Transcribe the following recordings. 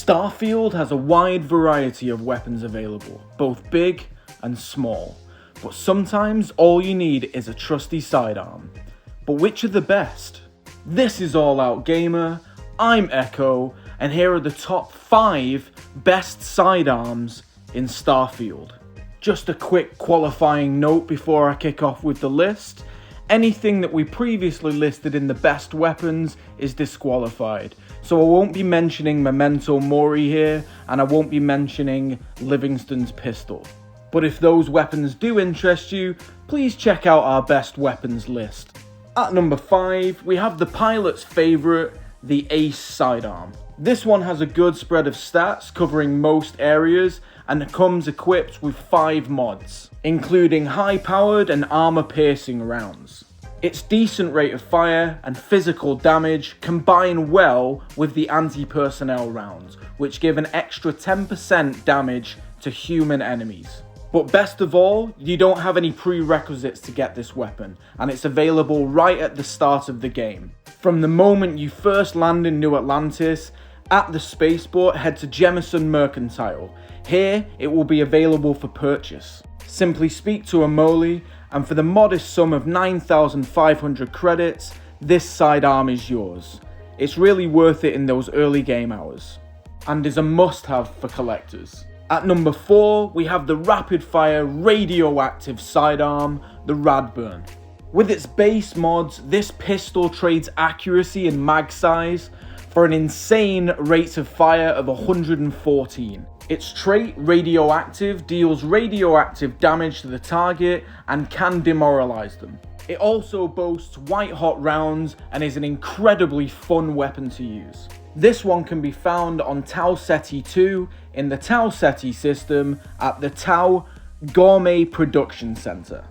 Starfield has a wide variety of weapons available, both big and small, but sometimes all you need is a trusty sidearm. But which are the best? This is All Out Gamer, I'm Echo, and here are the top 5 best sidearms in Starfield. Just a quick qualifying note before I kick off with the list. Anything that we previously listed in the best weapons is disqualified. So I won't be mentioning Memento Mori here, and I won't be mentioning Livingston's pistol. But if those weapons do interest you, please check out our best weapons list. At number 5, we have the pilot's favourite, the Ace sidearm. This one has a good spread of stats covering most areas and comes equipped with 5 mods, including high-powered and armor-piercing rounds. Its decent rate of fire and physical damage combine well with the anti-personnel rounds, which give an extra 10% damage to human enemies. But best of all, you don't have any prerequisites to get this weapon, and it's available right at the start of the game. From the moment you first land in New Atlantis, at the spaceport, head to Jemison Mercantile. Here, it will be available for purchase. Simply speak to a Moli, and for the modest sum of 9,500 credits, this sidearm is yours. It's really worth it in those early game hours, and is a must-have for collectors. At number 4, we have the rapid-fire radioactive sidearm, the Radburn. With its base mods, this pistol trades accuracy and mag size for an insane rate of fire of 114. Its trait, Radioactive, deals radioactive damage to the target and can demoralize them. It also boasts white-hot rounds and is an incredibly fun weapon to use. This one can be found on Tau Ceti 2 in the Tau Ceti system at the Tau Gourmet Production Center.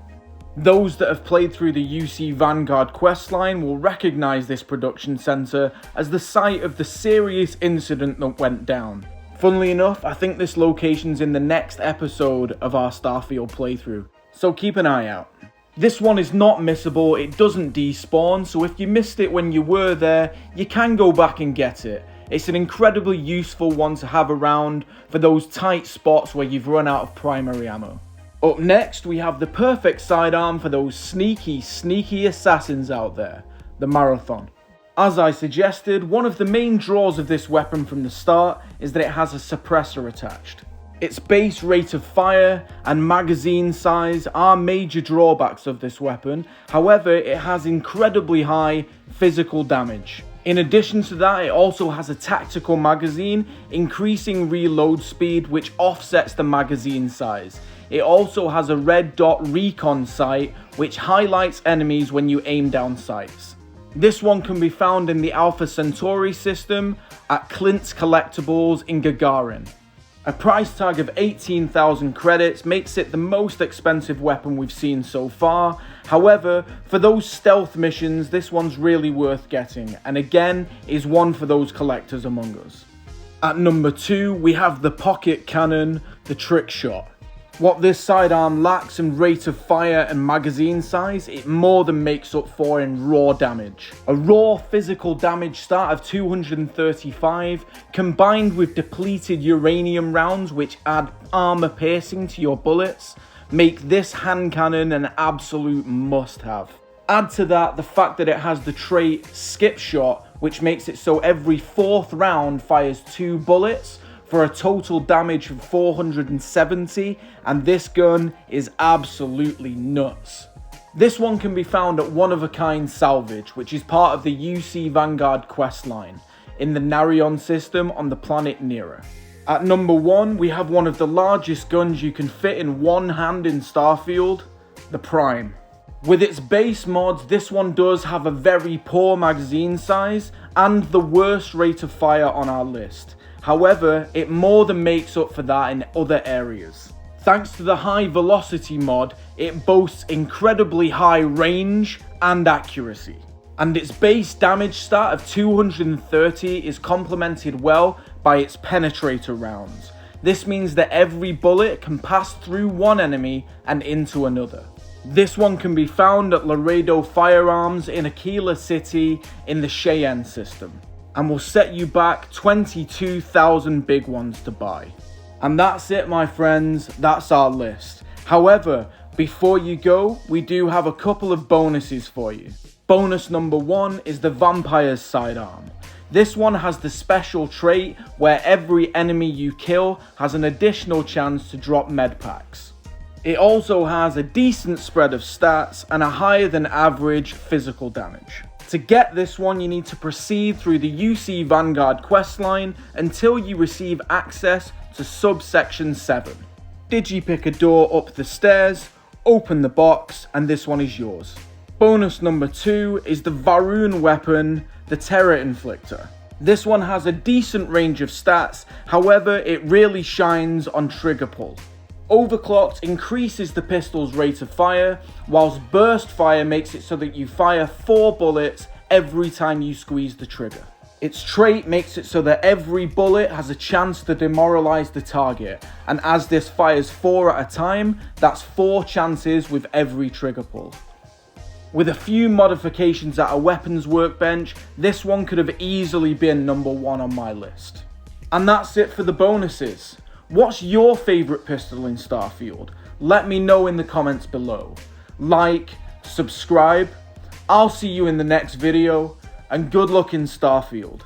Those that have played through the UC Vanguard questline will recognise this production centre as the site of the serious incident that went down. Funnily enough, I think this location's in the next episode of our Starfield playthrough, so keep an eye out. This one is not missable, it doesn't despawn, so if you missed it when you were there, you can go back and get it. It's an incredibly useful one to have around for those tight spots where you've run out of primary ammo. Up next, we have the perfect sidearm for those sneaky assassins out there, the Marathon. As I suggested, one of the main draws of this weapon from the start is that it has a suppressor attached. Its base rate of fire and magazine size are major drawbacks of this weapon, however it has incredibly high physical damage. In addition to that, it also has a tactical magazine, increasing reload speed which offsets the magazine size. It also has a red dot recon sight which highlights enemies when you aim down sights. This one can be found in the Alpha Centauri system at Clint's Collectibles in Gagarin. A price tag of 18,000 credits makes it the most expensive weapon we've seen so far. However, for those stealth missions, this one's really worth getting, and again, is one for those collectors among us. At number 2, we have the pocket cannon, the trick shot. What this sidearm lacks in rate of fire and magazine size, it more than makes up for in raw damage. A raw physical damage stat of 235, combined with depleted uranium rounds which add armor piercing to your bullets, make this hand cannon an absolute must-have. Add to that the fact that it has the trait skip shot, which makes it so every 4th round fires 2 bullets, for a total damage of 470, and this gun is absolutely nuts. This one can be found at One of a Kind Salvage, which is part of the UC Vanguard questline, in the Narion system on the planet Nera. At number 1, we have one of the largest guns you can fit in one hand in Starfield, the Prime. With its base mods, this one does have a very poor magazine size and the worst rate of fire on our list. However, it more than makes up for that in other areas. Thanks to the high velocity mod, it boasts incredibly high range and accuracy. And its base damage stat of 230 is complemented well by its penetrator rounds. This means that every bullet can pass through one enemy and into another. This one can be found at Laredo Firearms in Aquila City in the Cheyenne system. and will set you back 22,000 big ones to buy. And that's it, my friends, that's our list. However, before you go, we do have a couple of bonuses for you. Bonus number 1 is the Vampire's Sidearm. This one has the special trait where every enemy you kill has an additional chance to drop med packs. It also has a decent spread of stats and a higher than average physical damage. To get this one, you need to proceed through the UC Vanguard questline until you receive access to subsection 7. Digipick a door up the stairs, open the box, and this one is yours. Bonus number 2 is the Varun weapon, the Terror Inflictor. This one has a decent range of stats, however it really shines on trigger pull. Overclocked increases the pistol's rate of fire, whilst burst fire makes it so that you fire 4 bullets every time you squeeze the trigger. Its trait makes it so that every bullet has a chance to demoralize the target, and as this fires 4 at a time, that's 4 chances with every trigger pull. With a few modifications at a weapons workbench, this one could have easily been number 1 on my list. And that's it for the bonuses. What's your favourite pistol in Starfield? Let me know in the comments below. Like, subscribe, I'll see you in the next video, and good luck in Starfield.